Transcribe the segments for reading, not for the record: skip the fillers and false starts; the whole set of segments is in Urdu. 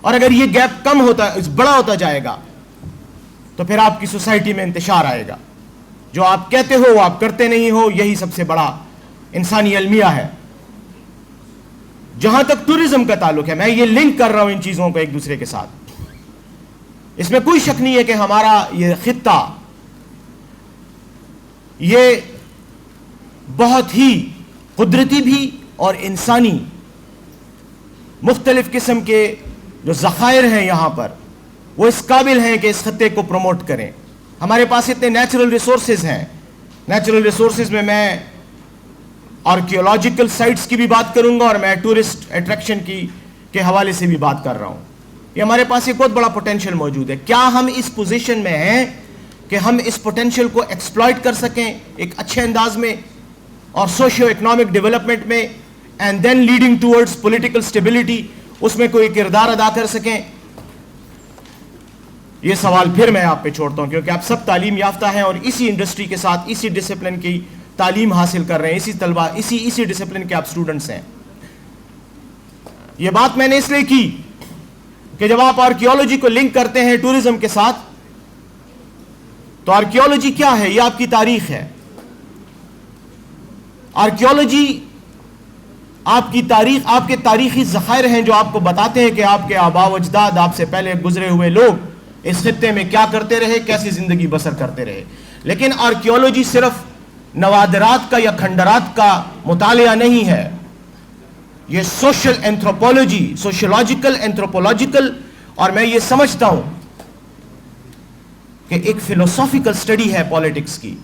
اور اگر یہ گیپ کم ہوتا بڑا ہوتا جائے گا تو پھر آپ کی سوسائٹی میں انتشار آئے گا. جو آپ کہتے ہو وہ آپ کرتے نہیں ہو, یہی سب سے بڑا انسانی المیہ ہے. جہاں تک ٹورزم کا تعلق ہے, میں یہ لنک کر رہا ہوں ان چیزوں کو ایک دوسرے کے ساتھ. اس میں کوئی شک نہیں ہے کہ ہمارا یہ خطہ یہ بہت ہی قدرتی بھی اور انسانی مختلف قسم کے جو ذخائر ہیں یہاں پر وہ اس قابل ہیں کہ اس خطے کو پروموٹ کریں. ہمارے پاس اتنے نیچرل ریسورسز ہیں. نیچرل ریسورسز میں آرکیولوجیکل سائٹس کی بھی بات کروں گا اور میں ٹورسٹ اٹریکشن کے حوالے سے بھی بات کر رہا ہوں. یہ ہمارے پاس ایک بہت بڑا پوٹینشیل موجود ہے. کیا ہم اس پوزیشن میں ہیں کہ ہم اس پوٹینشیل کو ایکسپلائٹ کر سکیں ایک اچھے انداز میں اور سوشیو اکنامک ڈیولپمنٹ میں, and then leading towards political stability, اس میں کوئی کردار ادا کر سکیں؟ یہ سوال پھر میں آپ پہ چھوڑتا ہوں, کیونکہ آپ سب تعلیم یافتہ ہیں اور اسی انڈسٹری کے ساتھ اسی ڈسپلن کی تعلیم حاصل کر رہے ہیں, اسی طلبہ اسی ڈسپلن کے آپ اسٹوڈنٹس ہیں. یہ بات میں نے اس لیے کی کہ جب آپ آرکیولوجی کو لنک کرتے ہیں ٹورزم کے ساتھ تو آرکیولوجی کیا ہے؟ یہ آپ کی تاریخ ہے. آرکیولوجی آپ کی تاریخ, آپ کے تاریخی ذخائر ہیں جو آپ کو بتاتے ہیں کہ آپ کے آباء و اجداد, آپ سے پہلے گزرے ہوئے لوگ اس خطے میں کیا کرتے رہے, کیسی زندگی بسر کرتے رہے. لیکن آرکیولوجی صرف نوادرات کا یا کھنڈرات کا مطالعہ نہیں ہے. یہ سوشل اینتھروپولوجی, سوشولوجیکل اینتھروپولوجیکل, اور میں یہ سمجھتا ہوں کہ ایک فلسافیکل سٹڈی ہے پالیٹکس کی.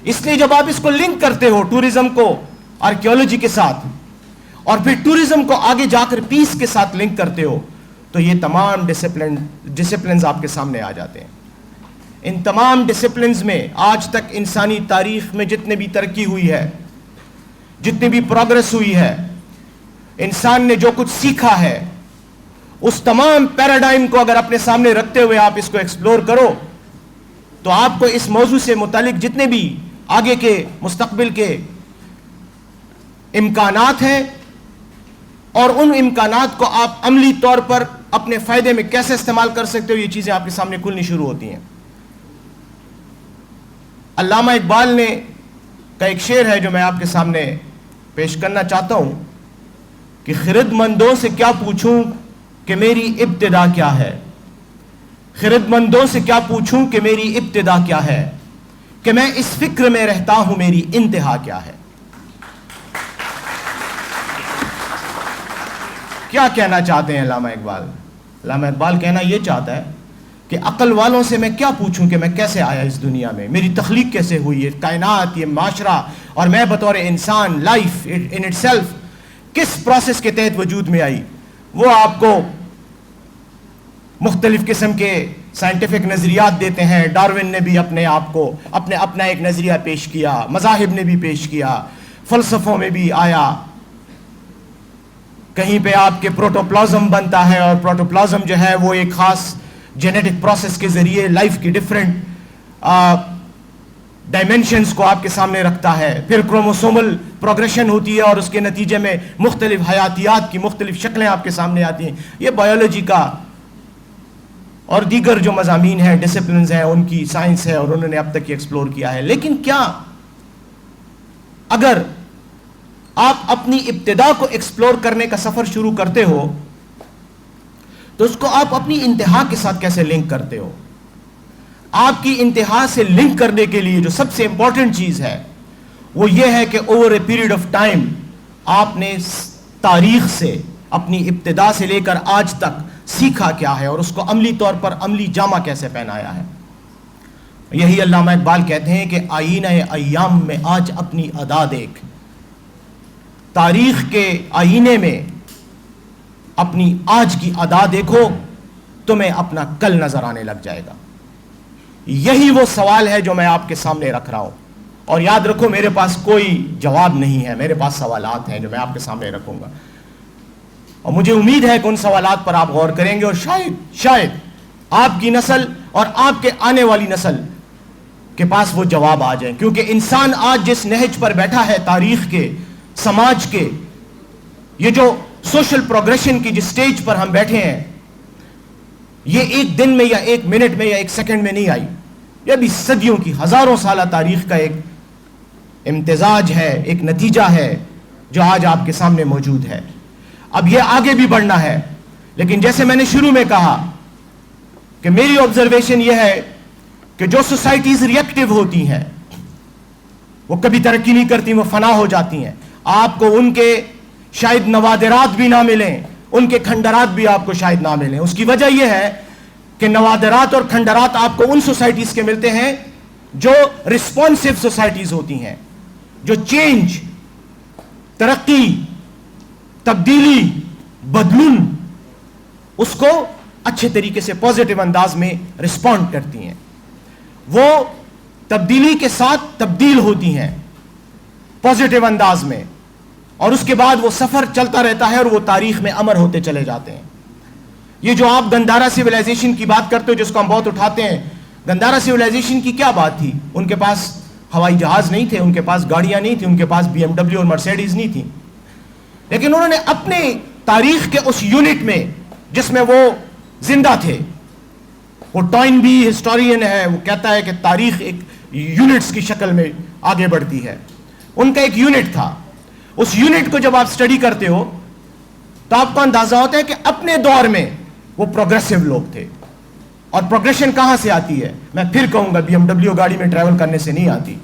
اس لیے جب آپ اس کو لنک کرتے ہو ٹورزم کو آرکیولوجی کے ساتھ اور پھر ٹورزم کو آگے جا کر پیس کے ساتھ لنک کرتے ہو تو یہ تمام ڈسپلنز آپ کے سامنے آ جاتے ہیں. ان تمام ڈسپلنز میں آج تک انسانی تاریخ میں جتنے بھی ترقی ہوئی ہے, جتنی بھی پروگرس ہوئی ہے, انسان نے جو کچھ سیکھا ہے, اس تمام پیراڈائم کو اگر اپنے سامنے رکھتے ہوئے آپ اس کو ایکسپلور کرو تو آپ کو اس موضوع سے متعلق جتنے بھی آگے کے مستقبل کے امکانات ہیں اور ان امکانات کو آپ عملی طور پر اپنے فائدے میں کیسے استعمال کر سکتے ہو, یہ چیزیں آپ کے سامنے کھلنی شروع ہوتی ہیں. علامہ اقبال نے کا ایک شعر ہے جو میں آپ کے سامنے پیش کرنا چاہتا ہوں کہ خرد مندوں سے کیا پوچھوں کہ میری ابتدا کیا ہے, خرد مندوں سے کیا پوچھوں کہ میری ابتدا کیا ہے, کہ میں اس فکر میں رہتا ہوں میری انتہا کیا ہے. کیا کہنا چاہتے ہیں علامہ اقبال؟ علامہ اقبال کہنا یہ چاہتا ہے کہ عقل والوں سے میں کیا پوچھوں کہ میں کیسے آیا اس دنیا میں, میری تخلیق کیسے ہوئی, یہ کائنات, یہ معاشرہ, اور میں بطور انسان, لائف ان اٹ سیلف کس پروسیس کے تحت وجود میں آئی. وہ آپ کو مختلف قسم کے سائنٹیفک نظریات دیتے ہیں. ڈارون نے بھی اپنے آپ کو اپنا ایک نظریہ پیش کیا, مذاہب نے بھی پیش کیا, فلسفوں میں بھی آیا. کہیں پہ آپ کے پروٹوپلازم بنتا ہے اور پروٹوپلازم جو ہے وہ ایک خاص جینیٹک پروسیس کے ذریعے لائف کی ڈیفرنٹ ڈائمینشنز کو آپ کے سامنے رکھتا ہے. پھر کروموسومل پروگریشن ہوتی ہے اور اس کے نتیجے میں مختلف حیاتیات کی مختلف شکلیں آپ کے سامنے آتی ہیں. یہ بایولوجی کا اور دیگر جو مضامین ہیں, ڈسپلنز ہیں, ان کی سائنس ہے اور انہوں نے اب تک یہ ایکسپلور کیا ہے. لیکن کیا اگر آپ اپنی ابتدا کو ایکسپلور کرنے کا سفر شروع کرتے ہو تو اس کو آپ اپنی انتہا کے ساتھ کیسے لنک کرتے ہو؟ آپ کی انتہا سے لنک کرنے کے لیے جو سب سے امپورٹنٹ چیز ہے وہ یہ ہے کہ over a period of time آپ نے تاریخ سے, اپنی ابتدا سے لے کر آج تک سیکھا کیا ہے اور اس کو عملی طور پر عملی جامہ کیسے پہنایا ہے. یہی علامہ اقبال کہتے ہیں کہ آئینہ ایام میں آج اپنی ادا دیکھ, تاریخ کے آئینے میں اپنی آج کی ادا دیکھو, تمہیں اپنا کل نظر آنے لگ جائے گا. یہی وہ سوال ہے جو میں آپ کے سامنے رکھ رہا ہوں, اور یاد رکھو میرے پاس کوئی جواب نہیں ہے, میرے پاس سوالات ہیں جو میں آپ کے سامنے رکھوں گا, اور مجھے امید ہے کہ ان سوالات پر آپ غور کریں گے اور شاید آپ کی نسل اور آپ کے آنے والی نسل کے پاس وہ جواب آ جائیں. کیونکہ انسان آج جس نہج پر بیٹھا ہے, تاریخ کے, سماج کے, یہ جو سوشل پروگریشن کی جس سٹیج پر ہم بیٹھے ہیں, یہ ایک دن میں یا ایک منٹ میں یا ایک سیکنڈ میں نہیں آئی. یہ بھی صدیوں کی ہزاروں سالہ تاریخ کا ایک امتزاج ہے, ایک نتیجہ ہے جو آج آپ کے سامنے موجود ہے. اب یہ آگے بھی بڑھنا ہے, لیکن جیسے میں نے شروع میں کہا کہ میری آبزرویشن یہ ہے کہ جو سوسائٹیز ریئیکٹیو ہوتی ہیں وہ کبھی ترقی نہیں کرتی, وہ فنا ہو جاتی ہیں. آپ کو ان کے شاید نوادرات بھی نہ ملیں, ان کے کھنڈرات بھی آپ کو شاید نہ ملیں. اس کی وجہ یہ ہے کہ نوادرات اور کھنڈرات آپ کو ان سوسائٹیز کے ملتے ہیں جو رسپانسو سوسائٹیز ہوتی ہیں, جو چینج, ترقی, تبدیلی, بدلون اس کو اچھے طریقے سے پازیٹیو انداز میں رسپونڈ کرتی ہیں. وہ تبدیلی کے ساتھ تبدیل ہوتی ہیں پازیٹیو انداز میں, اور اس کے بعد وہ سفر چلتا رہتا ہے اور وہ تاریخ میں امر ہوتے چلے جاتے ہیں. یہ جو آپ گندھارا سویلائزیشن کی بات کرتے ہو, جس کو ہم بہت اٹھاتے ہیں, گندھارا سویلائزیشن کی کیا بات تھی؟ ان کے پاس ہوائی جہاز نہیں تھے, ان کے پاس گاڑیاں نہیں تھیں, ان کے پاس BMW اور مرسیڈیز نہیں تھیں, لیکن انہوں نے اپنے تاریخ کے اس یونٹ میں جس میں وہ زندہ تھے, وہ ٹوائن بھی ہسٹورین ہے, وہ کہتا ہے کہ تاریخ ایک یونٹس کی شکل میں آگے بڑھتی ہے. ان کا ایک یونٹ تھا. اس یونٹ کو جب آپ سٹڈی کرتے ہو تو آپ کو اندازہ ہوتا ہے کہ اپنے دور میں وہ پروگریسو لوگ تھے. اور پروگریشن کہاں سے آتی ہے؟ میں پھر کہوں گا BMW گاڑی میں ٹریول کرنے سے نہیں آتی.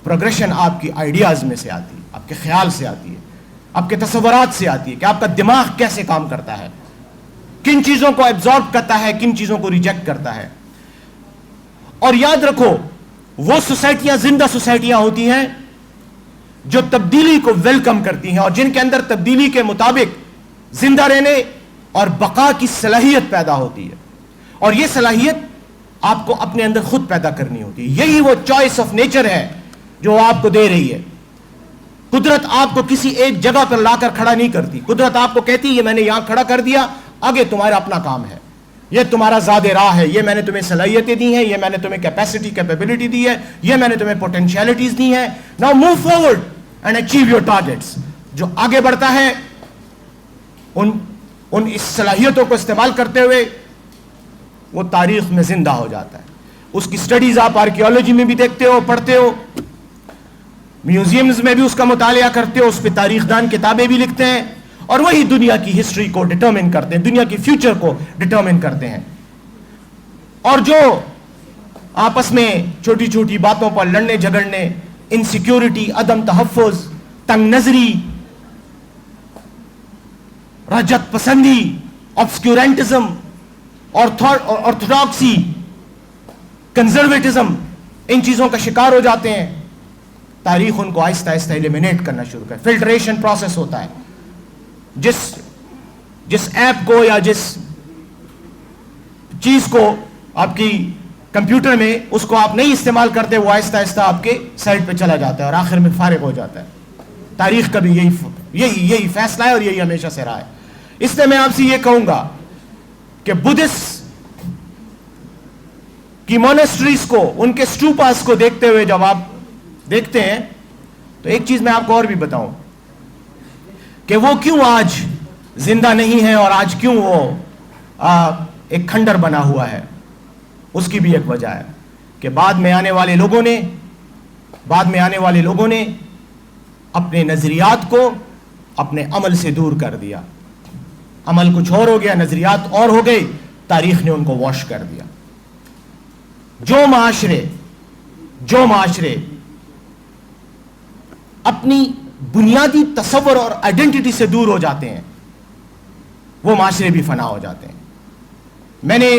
پروگریشن آپ کی آئیڈیاز میں سے آتی ہے, آپ کے خیال سے آتی ہے, آپ کے تصورات سے آتی ہے کہ آپ کا دماغ کیسے کام کرتا ہے, کن چیزوں کو ایبزارب کرتا ہے, کن چیزوں کو ریجیکٹ کرتا ہے. اور یاد رکھو, وہ سوسائٹیاں زندہ سوسائٹیاں ہوتی ہیں جو تبدیلی کو ویلکم کرتی ہیں اور جن کے اندر تبدیلی کے مطابق زندہ رہنے اور بقا کی صلاحیت پیدا ہوتی ہے. اور یہ صلاحیت آپ کو اپنے اندر خود پیدا کرنی ہوتی ہے. یہی وہ چوائس آف نیچر ہے جو آپ کو دے رہی ہے. قدرت آپ کو کسی ایک جگہ پر لا کر کھڑا نہیں کرتی. قدرت آپ کو کہتی ہے یہ میں نے یہاں کھڑا کر دیا, آگے تمہارا اپنا کام ہے, یہ تمہارا زاد راہ ہے, یہ میں نے تمہیں صلاحیتیں دی ہیں, یہ میں نے تمہیں کیپیسٹی کیپیبلٹی دی ہے, یہ میں نے تمہیں پوٹینشیلٹیز دی ہیں. Now move forward and achieve your targets. جو آگے بڑھتا ہے ان اس صلاحیتوں کو استعمال کرتے ہوئے وہ تاریخ میں زندہ ہو جاتا ہے. اس کی سٹڈیز آپ آرکیولوجی میں بھی دیکھتے ہو, پڑھتے ہو, میوزیمز میں بھی اس کا مطالعہ کرتے ہو, اس پہ تاریخ دان کتابیں بھی لکھتے ہیں, اور وہی دنیا کی ہسٹری کو ڈٹرمن کرتے ہیں, دنیا کی فیوچر کو ڈٹرمن کرتے ہیں. اور جو آپس میں چھوٹی چھوٹی باتوں پر لڑنے جھگڑنے, انسیکیورٹی, عدم تحفظ, تنگ نظری, رجت پسندی, آبسکیورنٹزم, آرتھوڈاکسی, کنزرویٹزم, ان چیزوں کا شکار ہو جاتے ہیں. تاریخ ان کو آہستہ آہستہ ایلیمینیٹ کرنا شروع کر, فلٹریشن پروسیس ہوتا ہے. جس ایپ کو یا جس چیز کو آپ کی کمپیوٹر میں اس کو آپ نہیں استعمال کرتے, وہ آہستہ آہستہ آپ کے سائٹ پہ چلا جاتا ہے اور آخر میں فارغ ہو جاتا ہے. تاریخ کا بھی یہی فیصلہ ہے اور یہی ہمیشہ سے رہا ہے. اس لیے میں آپ سے یہ کہوں گا کہ بدھسٹ کی مونسٹریز کو, ان کے اسٹوپاس کو دیکھتے ہوئے جب آپ دیکھتے ہیں تو ایک چیز میں آپ کو اور بھی بتاؤں کہ وہ کیوں آج زندہ نہیں ہے اور آج کیوں وہ ایک کھنڈر بنا ہوا ہے. اس کی بھی ایک وجہ ہے کہ بعد میں آنے والے لوگوں نے اپنے نظریات کو اپنے عمل سے دور کر دیا. عمل کچھ اور ہو گیا, نظریات اور ہو گئے, تاریخ نے ان کو واش کر دیا. جو معاشرے اپنی بنیادی تصور اور آئیڈینٹی سے دور ہو جاتے ہیں وہ معاشرے بھی فنا ہو جاتے ہیں. میں نے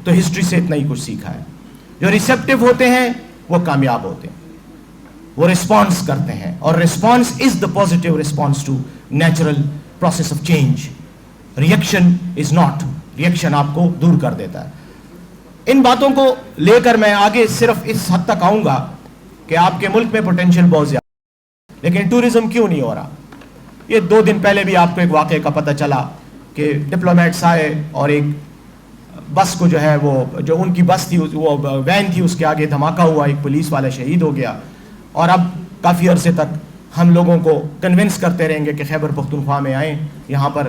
تو ہسٹری سے اتنا ہی کچھ سیکھا ہے. جو ریسیپٹیو ہوتے ہیں وہ کامیاب ہوتے ہیں, وہ ریسپانس کرتے ہیں, اور response is the positive response to natural process of change. Reaction is not. Reaction آپ کو دور کر دیتا ہے. ان باتوں کو لے کر میں آگے صرف اس حد تک آؤں گا کہ آپ کے ملک میں پوٹینشیل بہت زیادہ, لیکن ٹورزم کیوں نہیں ہو رہا. یہ 2 دن پہلے بھی آپ کو ایک واقعے کا پتہ چلا کہ ڈپلومیٹس آئے اور ایک بس کو جو ہے وہ جو ان کی بس تھی, وہ وین تھی, اس کے آگے دھماکہ ہوا, ایک پولیس والا شہید ہو گیا. اور اب کافی عرصے تک ہم لوگوں کو کنونس کرتے رہیں گے کہ خیبر پختونخوا میں آئیں, یہاں پر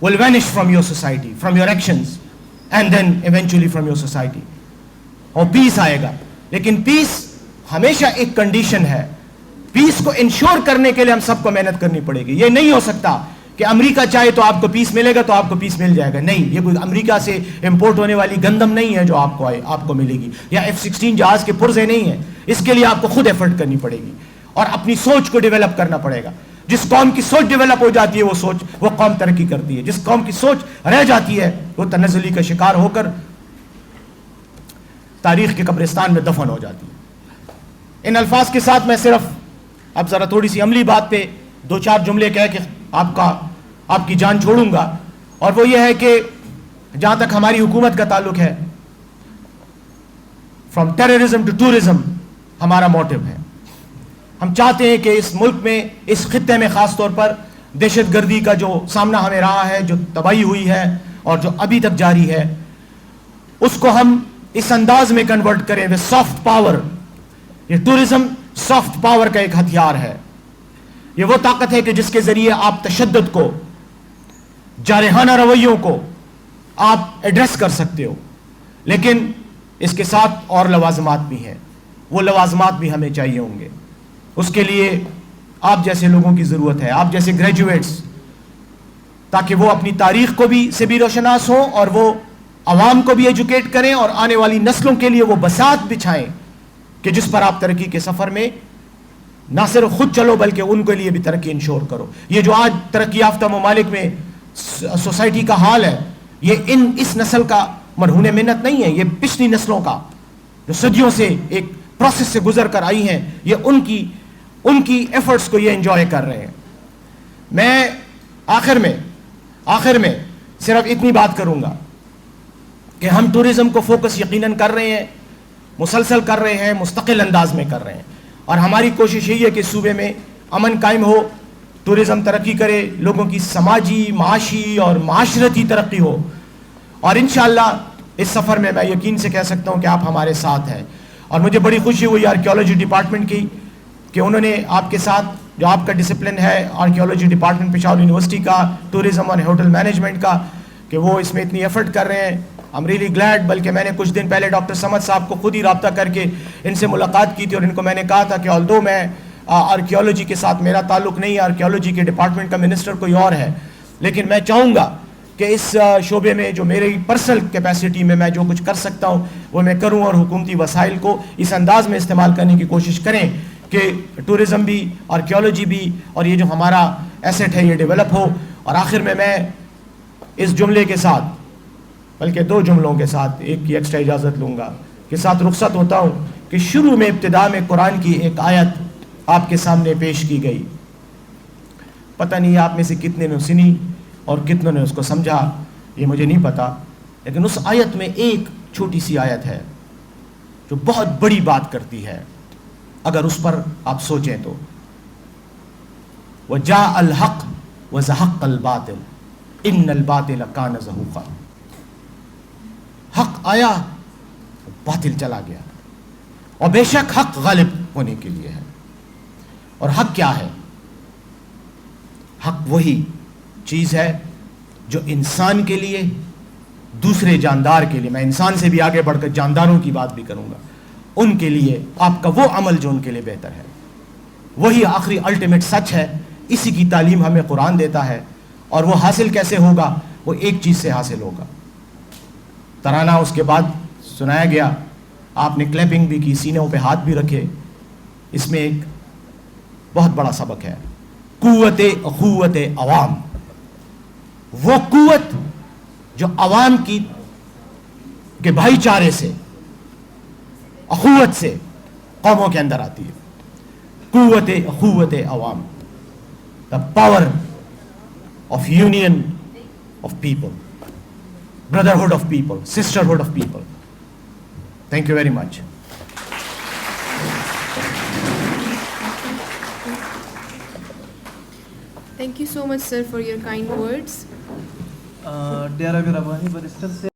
will vanish from your society, from your actions, and then eventually from your society. اور پیس آئے گا. لیکن پیس ہمیشہ ایک کنڈیشن ہے. پیس کو انشور کرنے کے لیے ہم سب کو محنت کرنی پڑے گی. یہ نہیں ہو سکتا کہ امریکہ چاہے تو آپ کو پیس ملے گا تو آپ کو پیس مل جائے گا. نہیں, یہ کوئی امریکہ سے امپورٹ ہونے والی گندم نہیں ہے جو آپ کو ملے گی, یا F-16 جہاز کے پرزے نہیں ہیں. اس کے لیے آپ کو خود ایفرٹ کرنی پڑے گی اور اپنی سوچ کو ڈیولپ کرنا پڑے گا. جس قوم کی سوچ ڈیولپ ہو جاتی ہے وہ قوم ترقی کرتی ہے. جس قوم کی سوچ رہ جاتی ہے وہ تنزلی کا شکار ہو کر تاریخ کے قبرستان میں دفن ہو جاتی ہے. ان الفاظ کے ساتھ میں صرف اب ذرا تھوڑی سی عملی بات پہ 2-4 جملے کہہ کے آپ کی جان چھوڑوں گا, اور وہ یہ ہے کہ جہاں تک ہماری حکومت کا تعلق ہے, فرام ٹیررزم ٹو ٹورزم ہمارا موٹو ہے. ہم چاہتے ہیں کہ اس ملک میں, اس خطے میں خاص طور پر دہشت گردی کا جو سامنا ہمیں رہا ہے, جو تباہی ہوئی ہے اور جو ابھی تک جاری ہے, اس کو ہم اس انداز میں کنورٹ کریں وہ سافٹ پاور. یہ ٹورزم سافٹ پاور کا ایک ہتھیار ہے. یہ وہ طاقت ہے کہ جس کے ذریعے آپ تشدد کو, جارحانہ رویوں کو آپ ایڈریس کر سکتے ہو. لیکن اس کے ساتھ اور لوازمات بھی ہیں. وہ لوازمات بھی ہمیں چاہیے ہوں گے. اس کے لیے آپ جیسے لوگوں کی ضرورت ہے, آپ جیسے گریجویٹس, تاکہ وہ اپنی تاریخ کو سے بھی روشناس ہوں اور وہ عوام کو بھی ایجوکیٹ کریں اور آنے والی نسلوں کے لیے وہ بساط بچھائیں کہ جس پر آپ ترقی کے سفر میں نہ صرف خود چلو بلکہ ان کے لیے بھی ترقی انشور کرو. یہ جو آج ترقی یافتہ ممالک میں سوسائٹی کا حال ہے, یہ اس نسل کا مرہون منت نہیں ہے. یہ پچھلی نسلوں کا جو صدیوں سے ایک پروسیس سے گزر کر آئی ہیں, یہ ان کی ایفرٹس کو یہ انجوائے کر رہے ہیں. میں آخر میں صرف اتنی بات کروں گا کہ ہم ٹورزم کو فوکس یقیناً کر رہے ہیں, مسلسل کر رہے ہیں, مستقل انداز میں کر رہے ہیں, اور ہماری کوشش یہی ہے کہ صوبے میں امن قائم ہو, ٹورزم ترقی کرے, لوگوں کی سماجی, معاشی اور معاشرتی ترقی ہو. اور انشاءاللہ اس سفر میں یقین سے کہہ سکتا ہوں کہ آپ ہمارے ساتھ ہیں. اور مجھے بڑی خوشی ہوئی آرکیالوجی ڈپارٹمنٹ کی کہ انہوں نے آپ کے ساتھ, جو آپ کا ڈسپلن ہے آرکیالوجی ڈپارٹمنٹ پشاور یونیورسٹی کا, ٹورزم اور ہوٹل مینجمنٹ کا, کہ وہ اس میں اتنی ایفرٹ کر رہے ہیں. I'm really glad. بلکہ میں نے کچھ دن پہلے ڈاکٹر سمد صاحب کو خود ہی رابطہ کر کے ان سے ملاقات کی تھی, اور ان کو میں نے کہا تھا کہ although میں آرکیالوجی کے ساتھ میرا تعلق نہیں ہے, آرکیالوجی کے ڈپارٹمنٹ کا منسٹر کوئی اور ہے, لیکن میں چاہوں گا کہ اس شعبے میں جو میری پرسنل کیپیسٹی میں جو کچھ کر سکتا ہوں وہ میں کروں, اور حکومتی وسائل کو اس انداز میں استعمال کرنے کی کوشش کریں کہ ٹورزم بھی, آرکیالوجی بھی, اور یہ جو ہمارا ایسٹ ہے یہ ڈیولپ ہو. اور آخر میں اس جملے کے ساتھ, بلکہ 2 جملوں کے ساتھ, ایک کی ایکسٹرا اجازت لوں گا, کے ساتھ رخصت ہوتا ہوں کہ شروع میں ابتدا میں قرآن کی ایک آیت آپ کے سامنے پیش کی گئی. پتہ نہیں آپ میں سے کتنے نے سنی اور کتنوں نے اس کو سمجھا, یہ مجھے نہیں پتا, لیکن اس آیت میں ایک چھوٹی سی آیت ہے جو بہت بڑی بات کرتی ہے اگر اس پر آپ سوچیں تو. وَجَاءَ الْحَقُّ وَزَهَقَ الْبَاطِلُ إِنَّ الْبَاطِلَ كَانَ زَهُوقًا. حق آیا, باطل چلا گیا, اور بے شک حق غالب ہونے کے لیے ہے. اور حق کیا ہے؟ حق وہی چیز ہے جو انسان کے لیے, دوسرے جاندار کے لیے, میں انسان سے بھی آگے بڑھ کر جانداروں کی بات بھی کروں گا, ان کے لیے آپ کا وہ عمل جو ان کے لیے بہتر ہے, وہی آخری الٹیمیٹ سچ ہے. اسی کی تعلیم ہمیں قرآن دیتا ہے, اور وہ حاصل کیسے ہوگا؟ وہ ایک چیز سے حاصل ہوگا. ترانہ اس کے بعد سنایا گیا, آپ نے کلیپنگ بھی کی, سینوں پہ ہاتھ بھی رکھے. اس میں ایک بہت بڑا سبق ہے, قوت اخوت عوام. وہ قوت جو عوام کے بھائی چارے سے, اخوت سے قوموں کے اندر آتی ہے. قوت اخوت عوام, the power of union of people, brotherhood of people, sisterhood of people. Thank you very much. Thank you so much, sir, for your kind words. Dear Rabbi Rabbani, but still say